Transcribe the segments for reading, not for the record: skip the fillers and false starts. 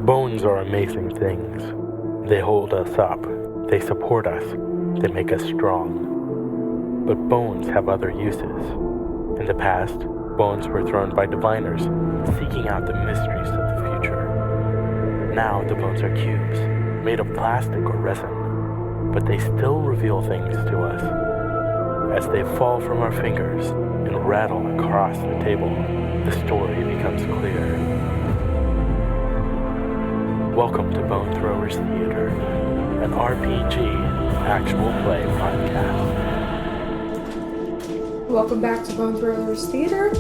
Bones are amazing things. They hold us up. They support us. They make us strong. But bones have other uses. In the past, bones were thrown by diviners, seeking out the mysteries of the future. Now the bones are cubes, made of plastic or resin, but they still reveal things to us. As they fall from our fingers and rattle across the table, the story becomes clear. Welcome to Bone Throwers Theater, an RPG actual play podcast. Welcome back to Bone Throwers Theater.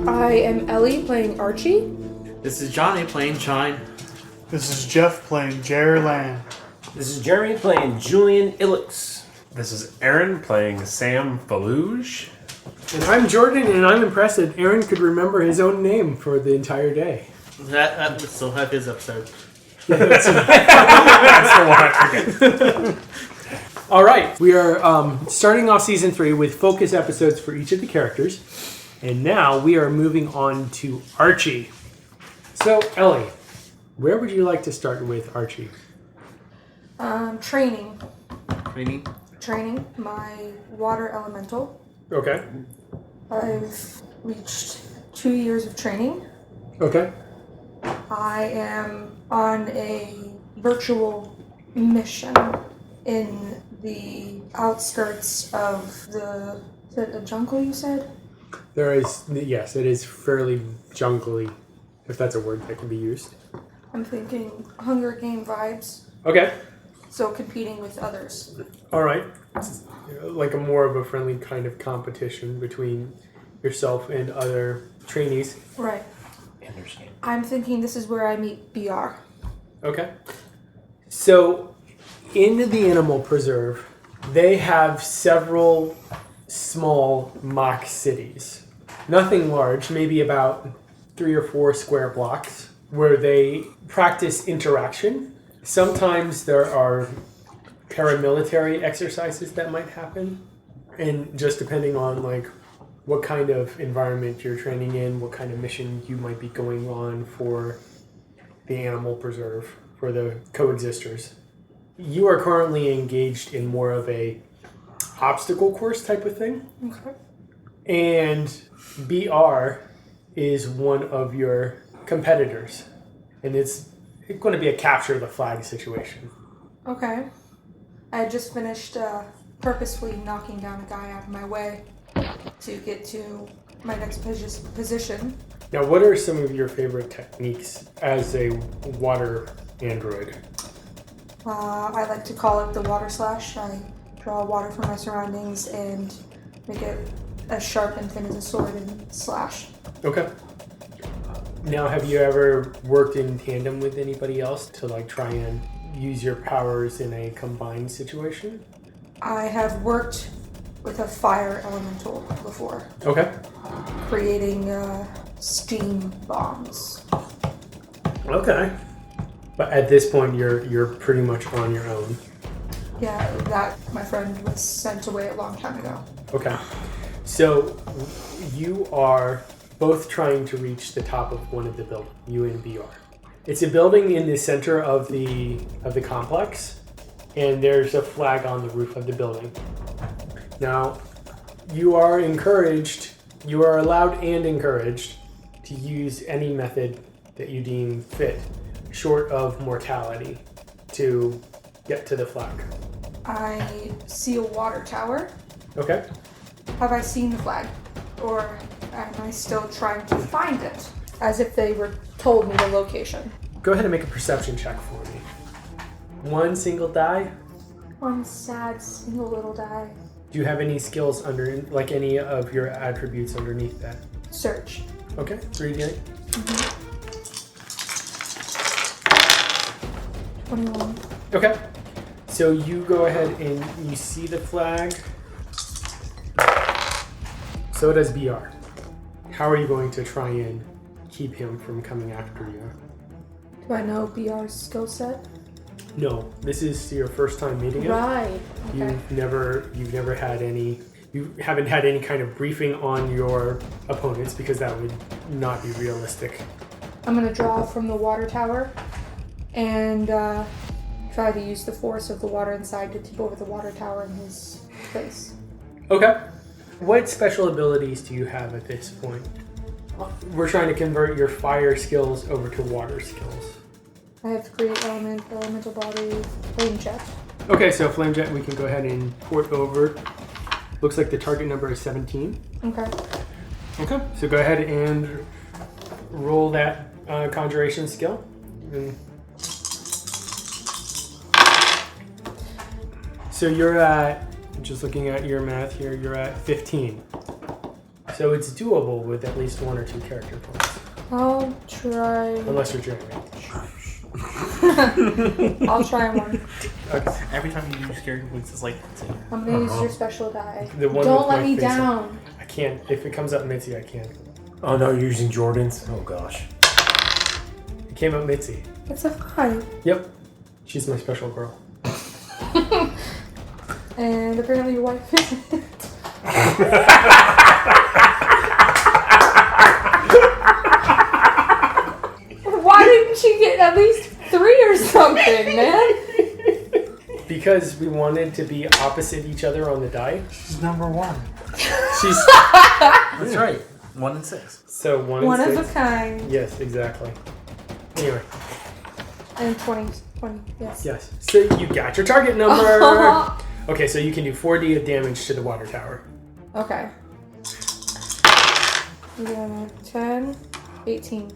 I am Ellie playing Archie. This is Johnny playing Chine. This is Jeff playing Jerr Lan. This is Jeremy playing Julian Illix. This is Aaron playing Sam Feluge. And I'm Jordan, and I'm impressed that Aaron could remember his own name for the entire day. That would still have his episode. That's the one I forget. All right, we are starting off Season 3 with focus episodes for each of the characters. And now we are moving on to Archie. So, Ellie, where would you like to start with Archie? Training. Training? My water elemental. Okay. I've reached 2 years of training. Okay. I am on a virtual mission in the outskirts of the... Is it a jungle, you said? Yes, it is fairly jungly, if that's a word that can be used. I'm thinking Hunger Game vibes. Okay. So competing with others. All right. It's like a more of a friendly kind of competition between yourself and other trainees. Right. I'm thinking this is where I meet BR. Okay. So, in the animal preserve, they have several small mock cities. Nothing large, maybe about 3 or 4 square blocks, where they practice interaction. Sometimes there are paramilitary exercises that might happen, and just depending on like what kind of environment you're training in, what kind of mission you might be going on for the animal preserve, for the coexisters. You are currently engaged in more of a obstacle course type of thing. Okay. And BR is one of your competitors. And it's going to be a capture the flag situation. Okay. I just finished purposefully knocking down a guy out of my way to get to my next position. Now, what are some of your favorite techniques as a water android? I like to call it the water slash. I draw water from my surroundings and make it as sharp and thin as a sword and slash. Okay. Now, have you ever worked in tandem with anybody else to like try and use your powers in a combined situation? I have worked with a fire elemental before. Okay. Creating steam bombs. Okay. But at this point, you're pretty much on your own. Yeah, that my friend was sent away a long time ago. Okay. So you are both trying to reach the top of one of the buildings, you and BR. It's a building in the center of the complex, and there's a flag on the roof of the building. Now, you are allowed and encouraged to use any method that you deem fit, short of mortality, to get to the flag. I see a water tower. Okay. Have I seen the flag? Or am I still trying to find it? As if they were told me the location. Go ahead and make a perception check for me. One single die. One sad single little die. Do you have any skills under, like any of your attributes underneath that? Search. Okay, 3D. 21. Okay. So you go ahead and you see the flag. So does BR. How are you going to try and keep him from coming after you? Do I know BR's skill set? No, this is your first time meeting him. Right. Okay. You've never had any. You haven't had any kind of briefing on your opponents because that would not be realistic. I'm gonna draw from the water tower and try to use the force of the water inside to tip over the water tower in his place. Okay. What special abilities do you have at this point? We're trying to convert your fire skills over to water skills. I have create element, elemental body, flame jet. Okay, so flame jet we can go ahead and port over. Looks like the target number is 17. Okay. Okay, so go ahead and roll that conjuration skill. And so you're at, just looking at your math here, you're at 15. So it's doable with at least 1 or 2 character points. I'll try. Unless you're Jeremy. I'll try one. Okay. Every time you use character points, it's like... I'm gonna use your special die. The one Don't with let my me face on- down. I can't. If it comes up Mitzi, I can't. Oh no, you're using Jordan's? Oh gosh. It came up Mitzi. It's a 5. Yep. She's my special girl. And apparently your wife isn't. Why didn't she get at least 3 or something, man? Because we wanted to be opposite each other on the die. She's number 1. She's That's right. 1 and 6. so 1 One and of 6. a kind. Yes, exactly. Anyway, And 20, yes. yes. So you got your target number. Okay, so you can do 4d of damage to the water tower. Okay. Yeah, 10, 18.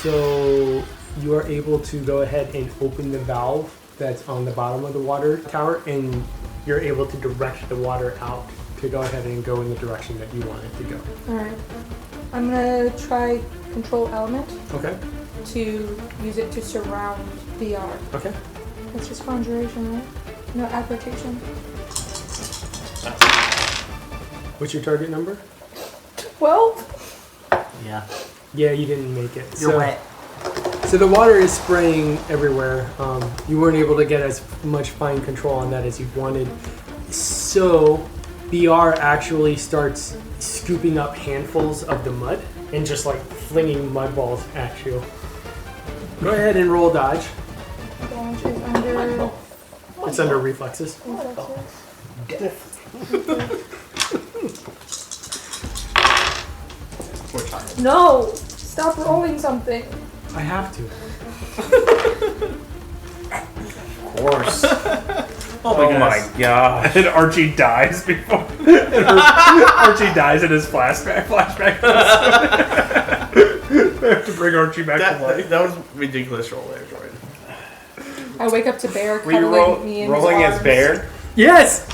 So you are able to go ahead and open the valve that's on the bottom of the water tower, and you're able to direct the water out to go ahead and go in the direction that you want it to go. Alright. I'm gonna try control element Okay. to use it to surround VR. Okay. It's just conjuration, right? No application. What's your target number? 12? Yeah. Yeah, you didn't make it. You're wet. So the water is spraying everywhere. You weren't able to get as much fine control on that as you wanted. So BR actually starts scooping up handfuls of the mud and just like flinging mud balls at you. Go ahead and roll dodge. Dodge is under... It's under reflexes. No! Stop rolling something. I have to. Of course. Oh my god. And Archie dies before. Archie dies in his flashback. They have to bring Archie back to life. That was a ridiculous roll there, Jordan. I wake up to Bear Were you cuddling me in his rolling as arms. Bear? Yes!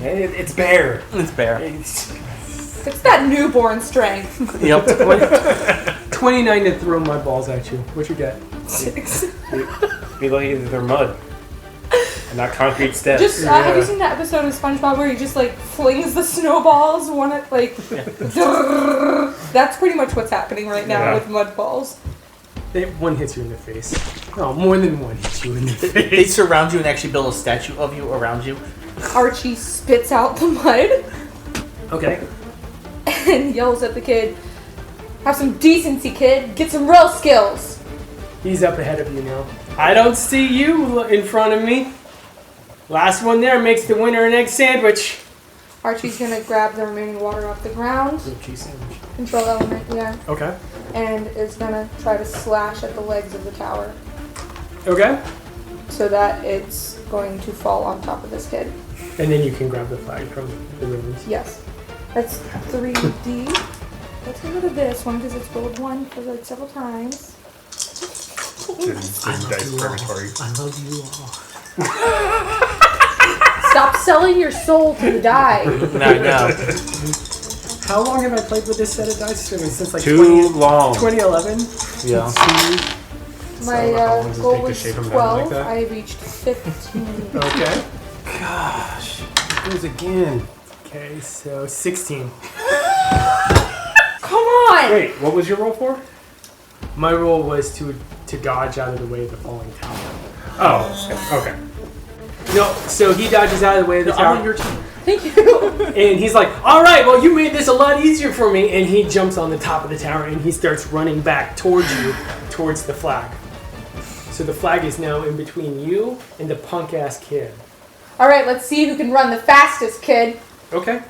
It's Bear. It's Bear. It's that newborn strength. Yep. 29 to throw mud balls at you. What you get? 6. Be lucky that they're mud. And not concrete steps. Just have you seen that episode of SpongeBob where he just like flings the snowballs one at like that's pretty much what's happening right now with mud balls. One hits you in the face. Oh, more than one hits you in the face. They surround you and actually build a statue of you around you. Archie spits out the mud Okay. and yells at the kid, "Have some decency, kid. Get some real skills." He's up ahead of you now. I don't see you in front of me. Last one there makes the winner an egg sandwich. Archie's gonna grab the remaining water off the ground, Cheese sandwich. control element, yeah, Okay. and is gonna try to slash at the legs of the tower Okay. so that it's going to fall on top of this kid. And then you can grab the flag from the ruins. Yes. That's 3D. Let's get rid of this one because it's rolled 1 for like several times. Dice purgatory. I love you all. Stop selling your soul to the die. No. How long have I played with this set of dice? I mean, since like Too long. 2011? Yeah. My how long does it goal take to was shape 'em down 12. like that? I reached 15. Okay. Gosh. It goes again. Okay, so 16. Come on! Wait, what was your roll for? My role was to dodge out of the way of the falling tower. Oh, okay. No, so he dodges out of the way of the I'm tower. on your team. Thank you. And he's like, all right, well, you made this a lot easier for me. And he jumps on the top of the tower and he starts running back towards you, towards the flag. So the flag is now in between you and the punk-ass kid. All right, let's see who can run the fastest, kid. Okay.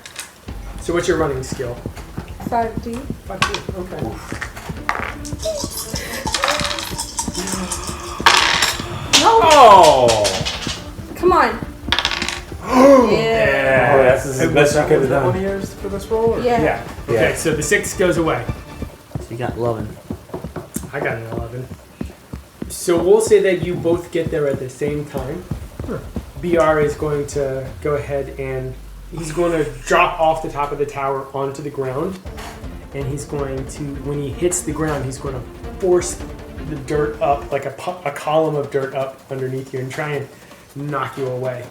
So what's your running skill? 5D. 5D. Okay. No, Oh! come on. Yeah. Yeah. Oh, that's the best you could have One of done. yours for this roll? Or? Yeah. Okay, so the 6 goes away. So you got 11. I got an 11. So we'll say that you both get there at the same time. BR is going to go ahead and he's going to drop off the top of the tower onto the ground. And he's going to, when he hits the ground, he's going to force the dirt up, like a column of dirt up underneath you and try and knock you away.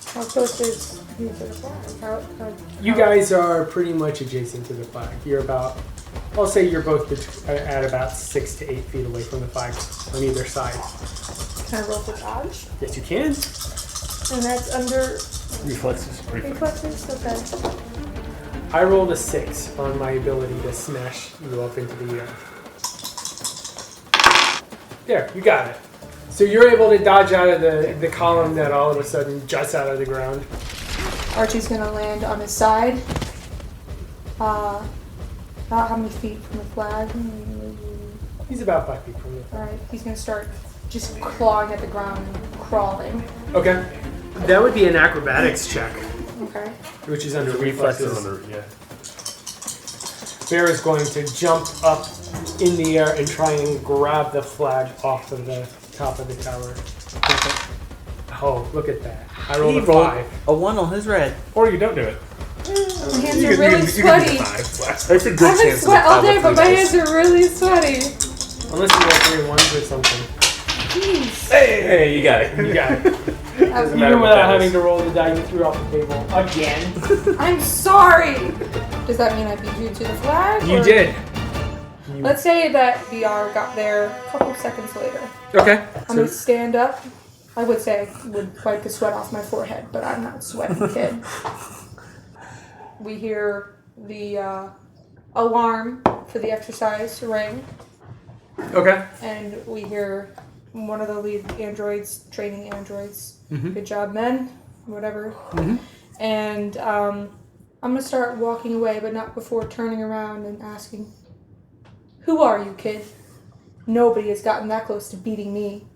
How close is he to the flag? You guys are pretty much adjacent to the flag. You're about, I'll say you're both at about 6 to 8 feet away from the flag on either side. Can I roll for dodge? Yes, you can. And that's under Reflexes. reflexes? Okay. I rolled a 6 on my ability to smash you up into the air. There, you got it. So you're able to dodge out of the column that all of a sudden juts out of the ground. Archie's gonna land on his side. About how many feet from the flag? He's about 5 feet from you. Alright, he's gonna start just clawing at the ground and crawling. Okay. That would be an acrobatics check, Okay. which is under Reflexes reflexes. on the, yeah. Bear is going to jump up in the air and try and grab the flag off of the top of the tower. Oh, look at that. I rolled He a rolled 5. a 1 on his red. Or you don't do it. My hands You are can- really you can do sweaty. 5. That's a good I've been chance. sweat all day, but my hands are really sweaty. Unless you roll 3 1s or something. Jeez. Hey, you got it. You got it. That- matter Even what without that having is. to roll the die, you threw off the table. Again. I'm sorry. Does that mean I beat you to the flag? You or- did. Let's say that VR got there a couple seconds later. Okay. I'm gonna stand up. I would say I would wipe the sweat off my forehead, but I'm not a sweaty kid. We hear the alarm for the exercise ring, Okay. and we hear one of the lead androids, training androids. Mhm. Good job, men. Whatever. Mhm. And I'm gonna start walking away, but not before turning around and asking, "Who are you, kid? Nobody has gotten that close to beating me."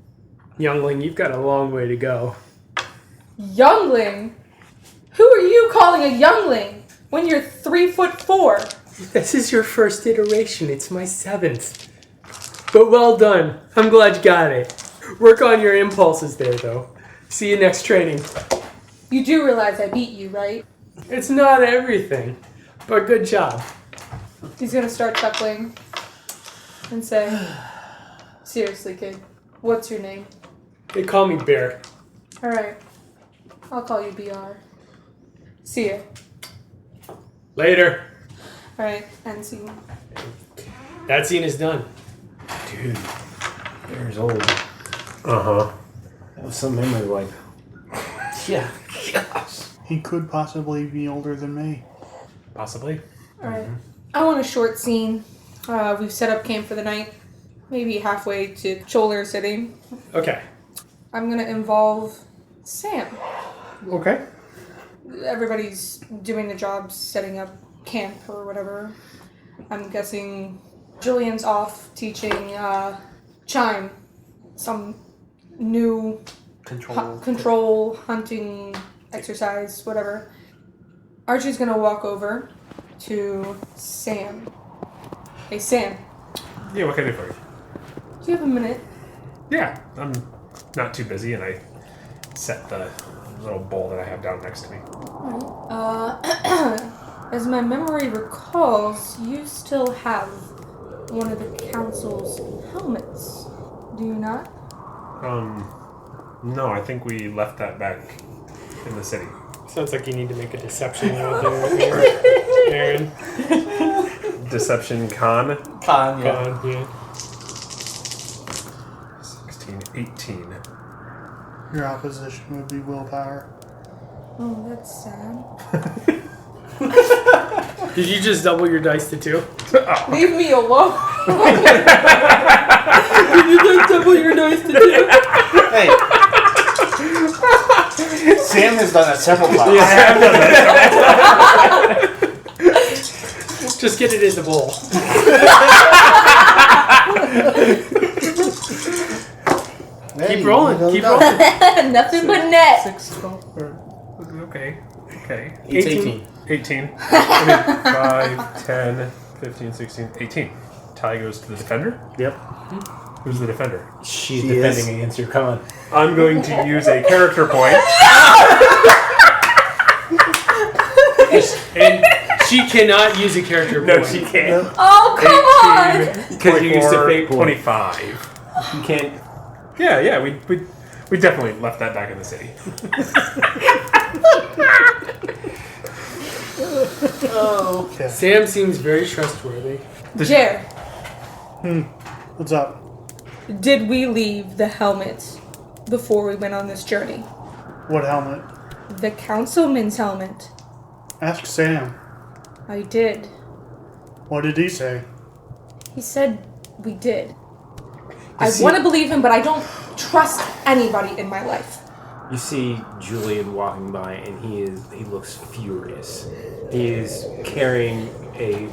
Youngling, you've got a long way to go. Youngling? Who are you calling a youngling when you're 3'4"? This is your first iteration. It's my 7th. But well done. I'm glad you got it. Work on your impulses there, though. See you next training. You do realize I beat you, right? It's not everything, but good job. He's gonna start chuckling and say, "Seriously, kid, what's your name?" They call me Bear. Alright, I'll call you BR. See ya. Later. Alright, end scene. That scene is done. Dude, Bear's old. Uh-huh. That was some memory wipe. Yeah. He could possibly be older than me. Possibly. Alright, I want a short scene. We've set up camp for the night. Maybe halfway to Choler City. Okay. I'm gonna involve Sam. Okay. Everybody's doing the job setting up camp or whatever. I'm guessing Julian's off teaching Chine some new control hunting exercise, whatever. Archie's gonna walk over to Sam. Hey Sam, Yeah, what can I do for you? do you have a minute? Yeah, I'm not too busy, and I set the little bowl that I have down next to me. As my memory recalls, you still have one of the council's helmets, do you not? No, I think we left that back in the city. Sounds like you need to make a deception roll there, Aaron. Deception con. Con, yeah. God, yeah. 16, 18. Your opposition would be willpower. Oh, that's sad. Did you just double your dice to 2? Leave me alone. Did you just double your dice to 2? Hey. Sam has done that several times. I have done that. Just get it in the bowl. Keep rolling. Keep rolling. Nothing but net. 6, 12, okay. 18. 18. I mean, 5, 10, 15, 16, 18. Tie goes to the defender. Yep. Who's the defender? She's defending against your con. I'm going to use a character point. And she cannot use a character point. No, she can't. Oh, come on. Because you used a fate point. 25. You can't. Yeah, we definitely left that back in the city. Oh. Okay. Sam seems very trustworthy. Jerr, What's up? did we leave the helmet before we went on this journey? What helmet? The councilman's helmet. Ask Sam. I did. What did he say? He said we did. I want to believe him, but I don't trust anybody in my life. You see Julian walking by, and he looks furious. He is carrying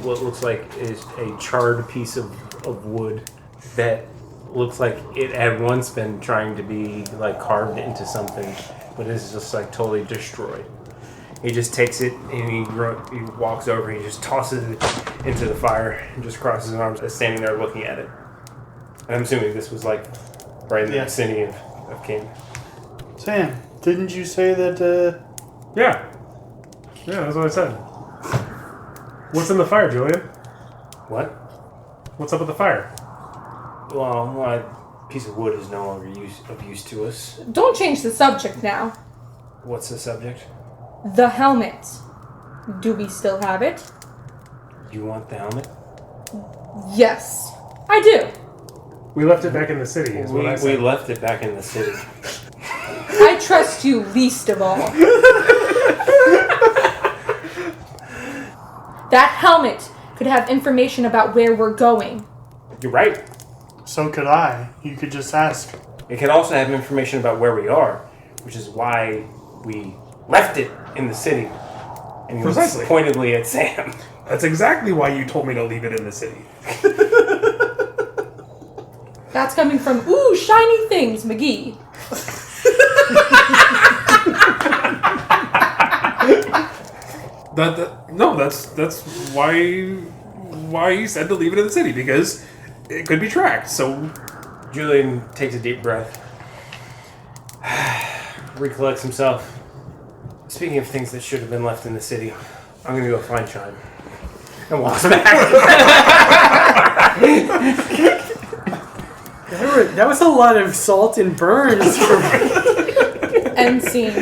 what looks like is a charred piece of wood that looks like it had once been trying to be like carved into something, but is just like totally destroyed. He just takes it and he walks over and he just tosses it into the fire and just crosses his arms, standing there looking at it. And I'm assuming this was like right in the vicinity of King. Sam, didn't you say that, Yeah, that's what I said. What's in the fire, Julian? What? What's up with the fire? Well, my piece of wood is no longer of use to us. Don't change the subject now. What's the subject? The helmet. Do we still have it? You want the helmet? Yes, I do. We left it back in the city, is what I We said. left it back in the city. I trust you least of all. That helmet could have information about where we're going. You're right. so could I. You could just ask. It can also have information about where we are, which is why we left it in the city. And he looks Precisely. pointedly at Sam. That's exactly why you told me to leave it in the city. That's coming from, ooh, shiny things, McGee. That's why he said to leave it in the city, because it could be tracked. So Julian takes a deep breath, recollects himself. Speaking of things that should have been left in the city, I'm going to go find Chine. And walks back. That was a lot of salt and burns. End scene.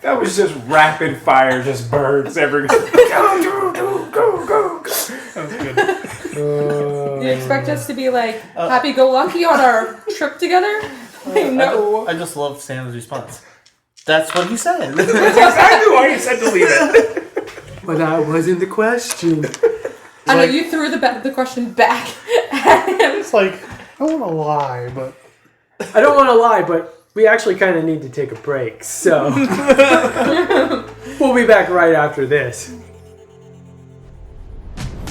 That was just rapid fire, just birds every. Go. that was good. Do you expect us to be like happy-go-lucky on our trip together? No. I just love Sam's response. That's what he said. That's exactly why he said to leave it. But that wasn't the question. I know you threw the question back at him. It's like, I don't want to lie, but I don't want to lie, but we actually kind of need to take a break, so we'll be back right after this.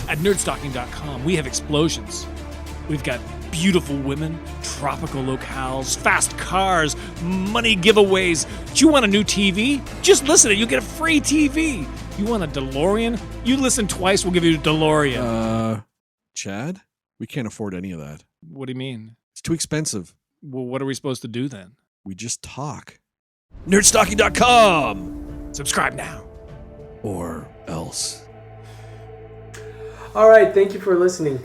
At nerdstalking.com, we have explosions. We've got beautiful women, tropical locales, fast cars, money giveaways. Do you want a new TV? Just listen, you'll get a free TV. You want a DeLorean? You listen twice, we'll give you a DeLorean. Chad? We can't afford any of that. What do you mean? It's too expensive. Well, what are we supposed to do then? We just talk. Nerdstalking.com! Subscribe now. Or else. All right, thank you for listening.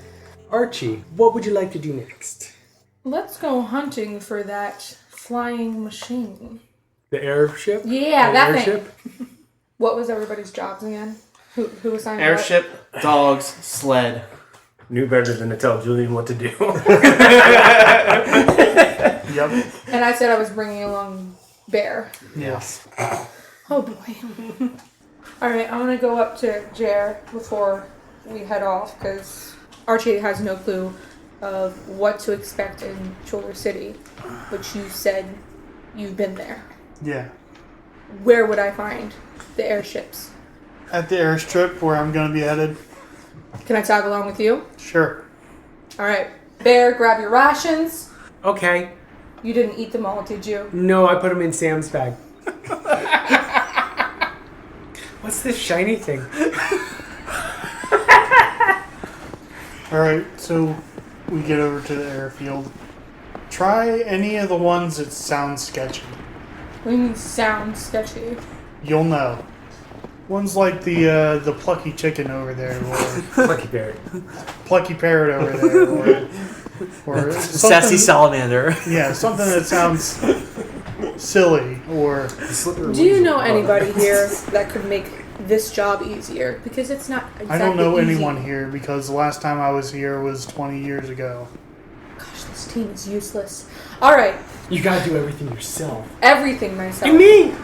Archie, what would you like to do next? Let's go hunting for that flying machine. The airship? Yeah, The that airship? thing. What was everybody's jobs again? Who assigned what? Airship, dogs, sled. Knew better than to tell Julian what to do. yep. And I said I was bringing along Bear. Yes. Oh boy. Alright, I'm gonna go up to Jerr before we head off, because Archie has no clue of what to expect in Choler City, but you said you've been there. Yeah. Where would I find the airships? At the airstrip where I'm going to be headed. Can I tag along with you? Sure. Alright, Bear, grab your rations. Okay. You didn't eat them all, did you? No, I put them in Sam's bag. What's this shiny thing? Alright, so we get over to the airfield. Try any of the ones that sound sketchy. What do you mean sound sketchy? You'll know. One's like the plucky chicken over there, or Lucky parrot. plucky parrot over there, or Sassy salamander. Yeah, something that sounds silly, or Do you know anybody here that could make this job easier? Because it's not exactly I don't know easy. anyone here because the last time I was here was 20 years ago. Gosh, this team is useless. Alright, You gotta do everything yourself. everything myself. You mean?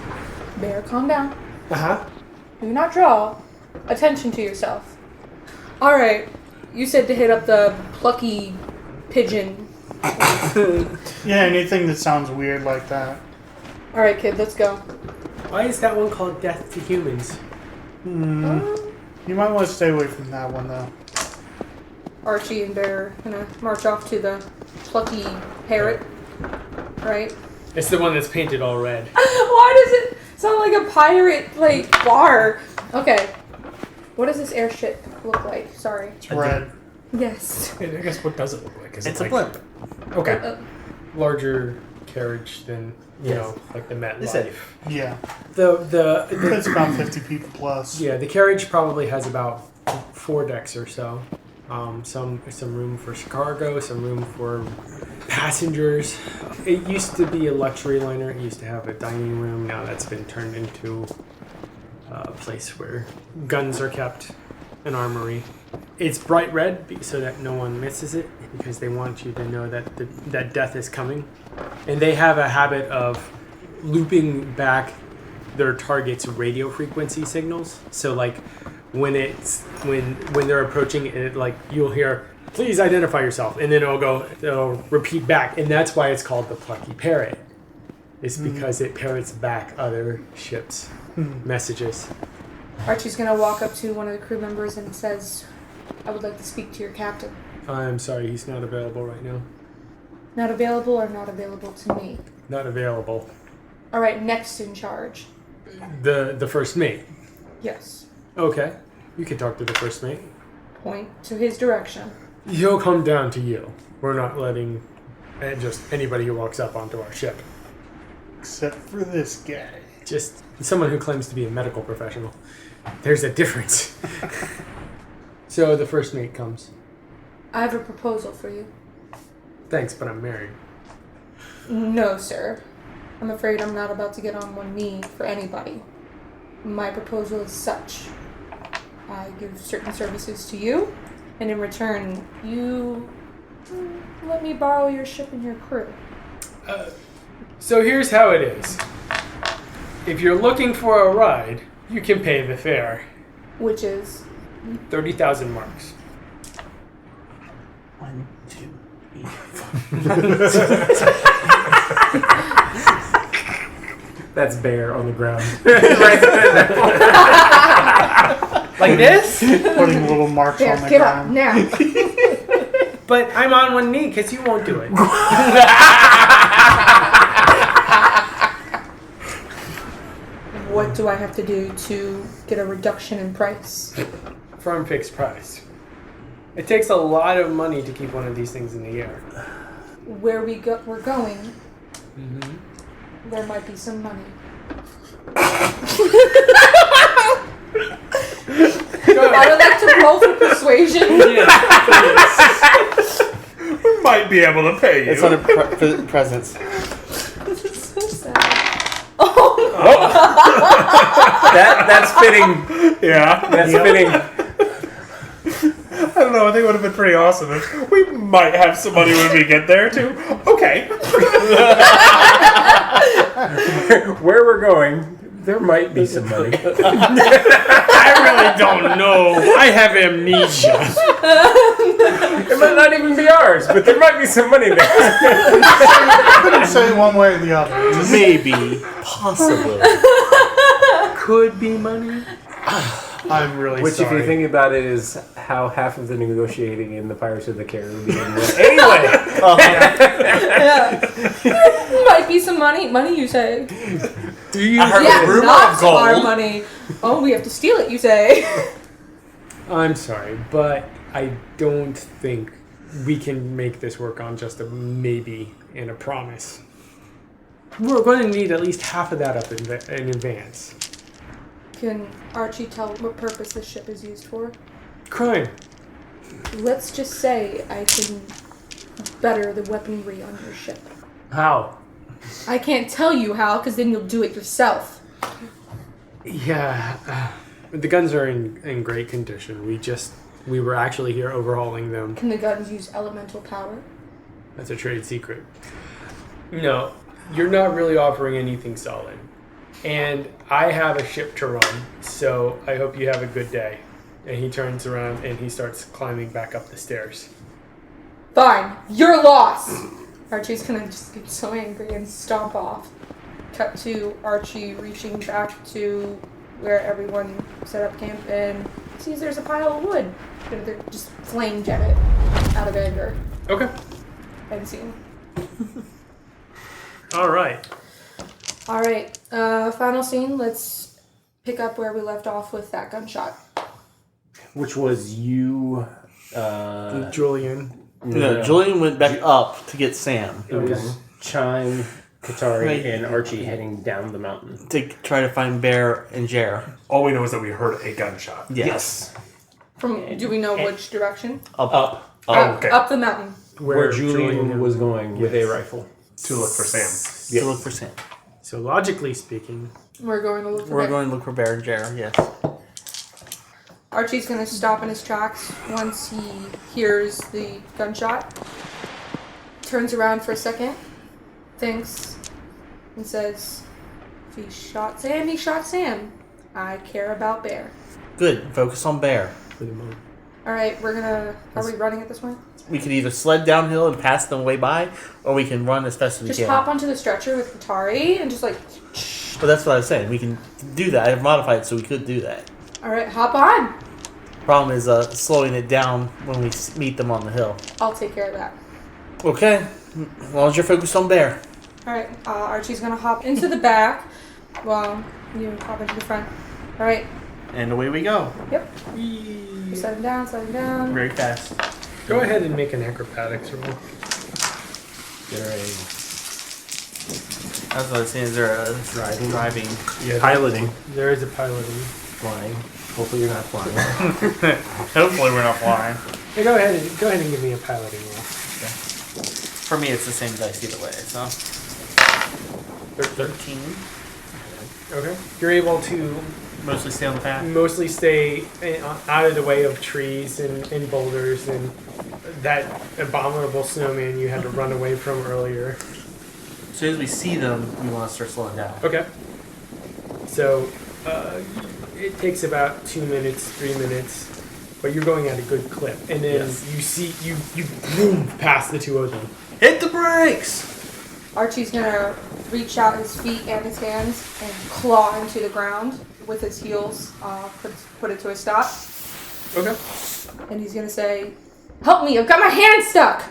Bear, calm down. Uh-huh. Do not draw attention to yourself. Alright, you said to hit up the plucky pigeon. Yeah, anything that sounds weird like that. Alright, kid, let's go. Why is that one called Death to Humans? You might want to stay away from that one, though. Archie and Bear are gonna march off to the plucky parrot. Right? It's the one that's painted all red. Why does it sound like a pirate, bar? Okay. What does this airship look like? Sorry. It's red. Yes. I guess what does it look like? Is It's it a like, blimp. Okay. Larger carriage than, Yes. like the Met Is it? Life. Yeah. The It's about 50 people plus. yeah, the carriage probably has about 4 decks or so. Some room for cargo, some room for passengers. It used to be a luxury liner. It used to have a dining room. Now that's been turned into a place where guns are kept, an armory. It's bright red so that no one misses it, because they want you to know that that death is coming. And they have a habit of looping back their target's radio frequency signals. So when they're approaching it, you'll hear, "Please identify yourself," and then it'll repeat back, and that's why it's called the Plucky Parrot. It's because it parrots back other ships' messages. Archie's gonna walk up to one of the crew members and says, "I would like to speak to your captain." I'm sorry, he's not available right now. Not available or not available to me? Not available. Alright, next in charge. The first mate. Yes. Okay, you can talk to the first mate. Point to his direction. He'll come down to you. We're not letting just anybody who walks up onto our ship. Except for this guy. Just someone who claims to be a medical professional. There's a difference. So the first mate comes. I have a proposal for you. Thanks, but I'm married. No, sir. I'm afraid I'm not about to get on one knee for anybody. My proposal is such. I give certain services to you, and in return, you let me borrow your ship and your crew. So here's how it is. If you're looking for a ride, you can pay the fare. Which is 30,000 marks. 1, 2, 3, 4. That's Bear on the ground. Like this? Putting little marks there. on the Get up ground. now. But I'm on one knee because you won't do it. What do I have to do to get a reduction in price? Firm fixed price. It takes a lot of money to keep one of these things in the air. Where we're going, there might be some money. I would like to roll for persuasion. We might be able to pay you. It's on a presence. This is so sad. That's fitting. Yeah. That's fitting. I don't know. I think it would have been pretty awesome if we might have some money when we get there too. Okay. Where we're going, There might be some money. I really don't know. I have amnesia. It might not even be ours, but there might be some money there. I couldn't say one way or the other. Just- Maybe. Possibly. Could be money. I'm really Which, sorry. if you think about it, is how half of the negotiating in the Pirates of the Caribbean went. Anyway! Yeah. Might be some money. Money, you say? Do you heard Yeah, a rumor not of gold? our money. Oh, we have to steal it, you say? I'm sorry, but I don't think we can make this work on just a maybe and a promise. We're going to need at least half of that up in advance. Can Archie tell what purpose this ship is used for? Crime. Let's just say I can better the weaponry on your ship. How? I can't tell you how, because then you'll do it yourself. Yeah, the guns are in great condition. We were actually here overhauling them. Can the guns use elemental power? That's a trade secret. No, you're not really offering anything solid. And I have a ship to run, so I hope you have a good day. And he turns around and he starts climbing back up the stairs. Fine, you're lost! Archie's gonna just get so angry and stomp off. Cut to Archie reaching back to where everyone set up camp and sees there's a pile of wood. And they're just flame jet it out of anger. Okay. End scene. All right. Alright, final scene. Let's pick up where we left off with that gunshot. Which was you. Julian. No, Julian went back up to get Sam. It was Chine, Katari, Right. and Archie heading down the mountain. To try to find Bear and Jerr. All we know is that we heard a gunshot. Yes. Do we know which direction? Up. Okay. Up the mountain. Where Julian was going with a rifle. To look for Sam. To look for Sam. So logically speaking, We're going to look for We're Bear. going to look for Bear and Jerr, yes. Archie's gonna stop in his tracks once he hears the gunshot. Turns around for a second, thinks, and says, "If he shot Sam, he shot Sam. I care about Bear." Good. Focus on Bear. for the moment. Alright, are we running at this point? We could either sled downhill and pass them way by, or we can run as fast as we Just can. hop onto the stretcher with Katari and just like, But that's what I was saying. We can do that. I've modified it so we could do that. alright, hop on. Problem is slowing it down when we meet them on the hill. I'll take care of that. Okay. As long as you're focused on Bear. Alright, Archie's gonna hop into the back while you hop into the front. Alright, And away we go. yep. Sliding down, sliding down. Very fast. Go ahead and make an acrobatics roll. That's what I was saying. Is there a driving? Yeah, Piloting. There is a piloting. Flying. Hopefully you're not flying. Hopefully we're not flying. Hey, go ahead and give me a piloting roll. For me, it's the same dice either way. So 13. Okay. You're able to Mostly stay on the path. mostly stay out of the way of trees and boulders and that abominable snowman you had to run away from earlier. As soon as we see them, we want to start slowing down. Okay. So it takes about 2 minutes, 3 minutes, but you're going at a good clip. And then you see you boom past the two of them. Hit the brakes! Archie's gonna reach out his feet and his hands and claw into the ground with his heels, put it to a stop. Okay. And he's gonna say, "Help me! I've got my hand stuck."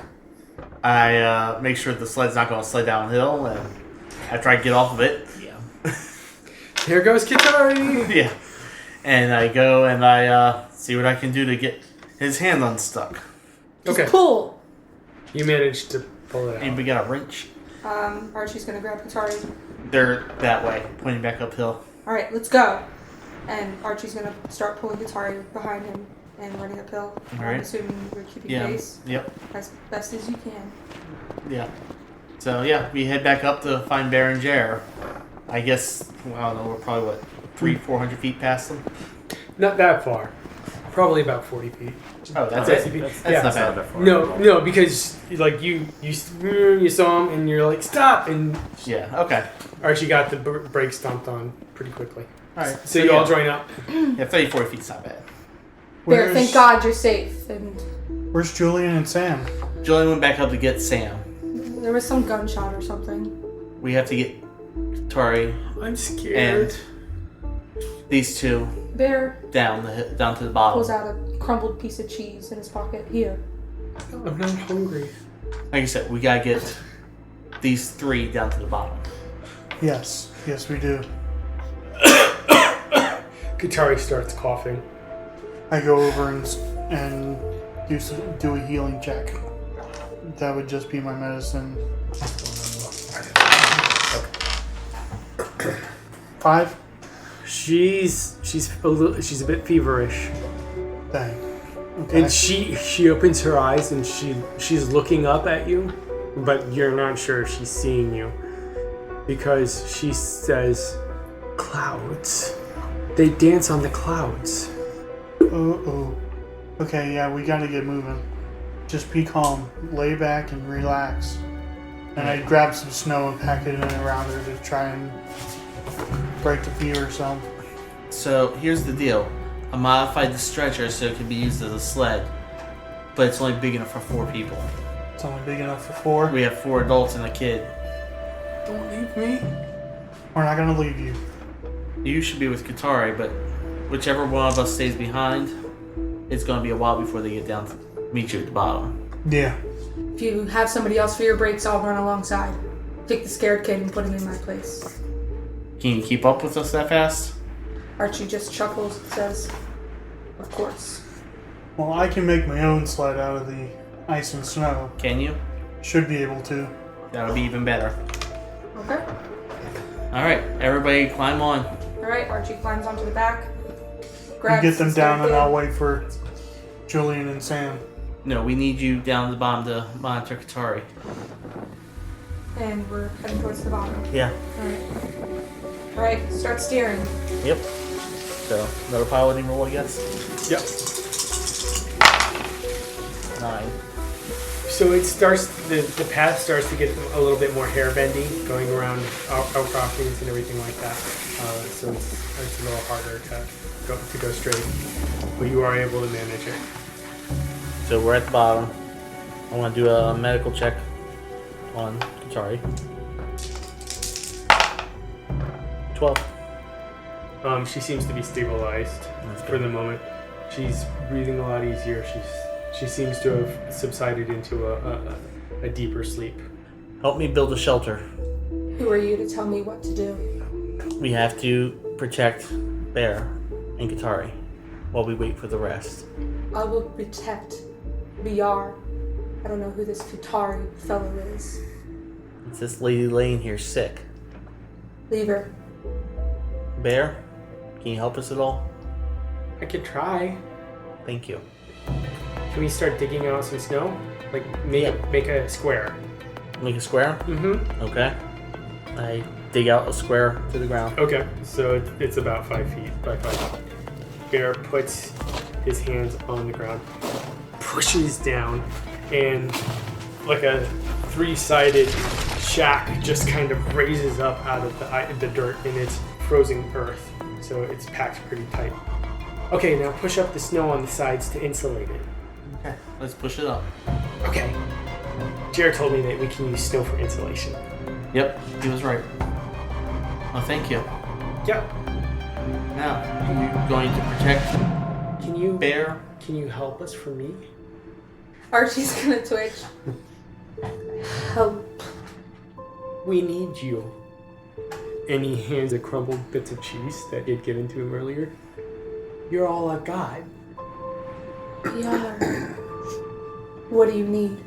I make sure the sled's not going to slide downhill, and after I get off of it, Here goes Kitari! yeah, and I go and I see what I can do to get his hand unstuck. Just Okay. pull. You managed to pull it out. And we got a wrench. Archie's gonna grab Katari. They're that way, pointing back uphill. All right, let's go. And Archie's gonna start pulling Katari behind him and running uphill. All right. I'm assuming you're keeping Yeah. pace Yep. as best as you can. Yeah. So yeah, we head back up to find Bear and Jerr. I guess I don't know. We're probably 400 feet past them. Not that far. Probably about 40 feet. Oh, that's That's it. it. That's Yeah. not bad. that far. No, because like you saw him and you're like stop, and Yeah. Okay. Archie got the brake stomped on pretty quickly. All right. So you all join up. Yeah, 30, 40 feet's not bad. Bear, thank God you're safe. And Where's Julian and Sam? Julian went back up to get Sam. there was some gunshot or something. We have to get Tori I'm scared. and these two Bear down to the pulls bottom. out a crumbled piece of cheese in his pocket. Here. I'm not hungry. Like I said, we gotta get these three down to the bottom. Yes, we do. Katari starts coughing. I go over and do a healing check. That would just be my medicine. 5? She's a bit feverish. Dang. Okay. And she opens her eyes and she's looking up at you, but you're not sure she's seeing you because she says, "Clouds. They dance on the clouds." Oh. Okay, yeah, we gotta get moving. Just be calm, lay back, and relax. And I grab some snow and pack it in around her to try and break the fever some. So here's the deal. I modified the stretcher so it can be used as a sled, but it's only big enough for 4 people. It's only big enough for 4. We have 4 adults and a kid. Don't leave me. We're not gonna leave you. You should be with Katari, but whichever one of us stays behind, it's going to be a while before they get down to meet you at the bottom. Yeah. If you have somebody else for your brakes, I'll run alongside. Take the scared kid and put him in my place. Can you keep up with us that fast? Archie just chuckles and says, "Of course." Well, I can make my own sled out of the ice and snow. Can you? Should be able to. That'll be even better. Okay. Alright, everybody climb on. Alright, Archie climbs onto the back. You Grabs get them the down scared and I'll kid, wait for Julian and Sam. No, we need you down at the bottom to monitor Katari. and we're heading towards the bottom. Yeah. Alright, start steering. Yep. So, another piloting roll, I guess? Yep. 9. So it starts, the path starts to get a little bit more hair-bendy, going around outcroppings and everything like that. So it's a little harder to go straight, but you are able to manage it. So we're at the bottom. I want to do a medical check on Katari. 12. She seems to be stabilized for the moment. She's breathing a lot easier. She seems to have subsided into a deeper sleep. Help me build a shelter. Who are you to tell me what to do? We have to protect Bear and Katari while we wait for the rest. I will protect BR. I don't know who this Futari fellow is. It's this lady laying here sick. Leave her. Bear, can you help us at all? I could try. Thank you. Can we start digging out some snow? Like make a square. Make a square? Mm-hmm. Okay. I dig out a square to the ground. Okay. So it's about 5 feet by 5. Bear puts his hands on the ground, pushes down, and like a 3-sided shack just kind of raises up out of the dirt in its frozen earth. So it's packed pretty tight. Okay, now push up the snow on the sides to insulate it. Okay, let's push it up. Okay. Jerr told me that we can use snow for insulation. Yep, he was right. Oh, thank you. Yep. Now, are you going to protect Bear? Can you help us for me? Archie's gonna twitch. Help. We need you. And he hands a crumbled bits of cheese that he had given to him earlier. You're all I've got. Yeah. What do you need?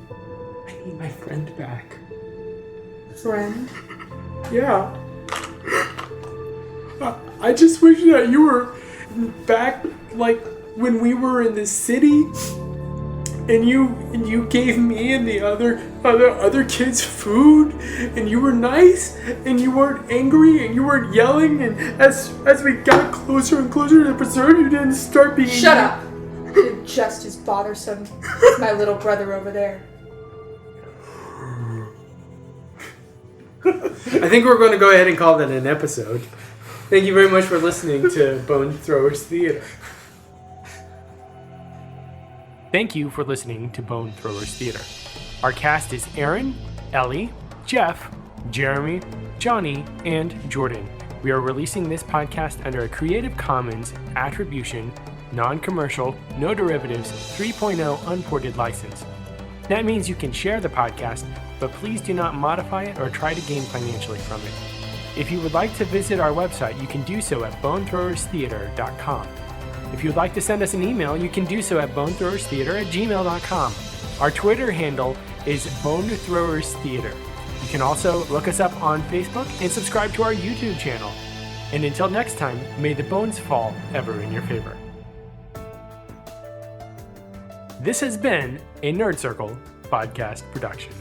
I need my friend back. Friend? Yeah. I just wish that you were back, like when we were in the city, and you gave me and the other kids food, and you were nice, and you weren't angry, and you weren't yelling, and as we got closer and closer to the preserve, you didn't start being. Shut up. sounded just as bothersome as my little brother over there. I think we're going to go ahead and call that an episode. Thank you very much for listening to Bone Throwers Theater. Thank you for listening to Bone Throwers Theater. Our cast is Aaron, Ellie, Jeff, Jeremy, Johnny, and Jordan. We are releasing this podcast under a Creative Commons Attribution, Non-Commercial, No Derivatives 3.0 Unported license. That means you can share the podcast, but please do not modify it or try to gain financially from it. If you would like to visit our website, you can do so at bonethrowerstheater.com. If you would like to send us an email, you can do so at bonethrowerstheater@gmail.com. Our Twitter handle is bonethrowerstheater. You can also look us up on Facebook and subscribe to our YouTube channel. And until next time, may the bones fall ever in your favor. This has been a Nerd Circle podcast production.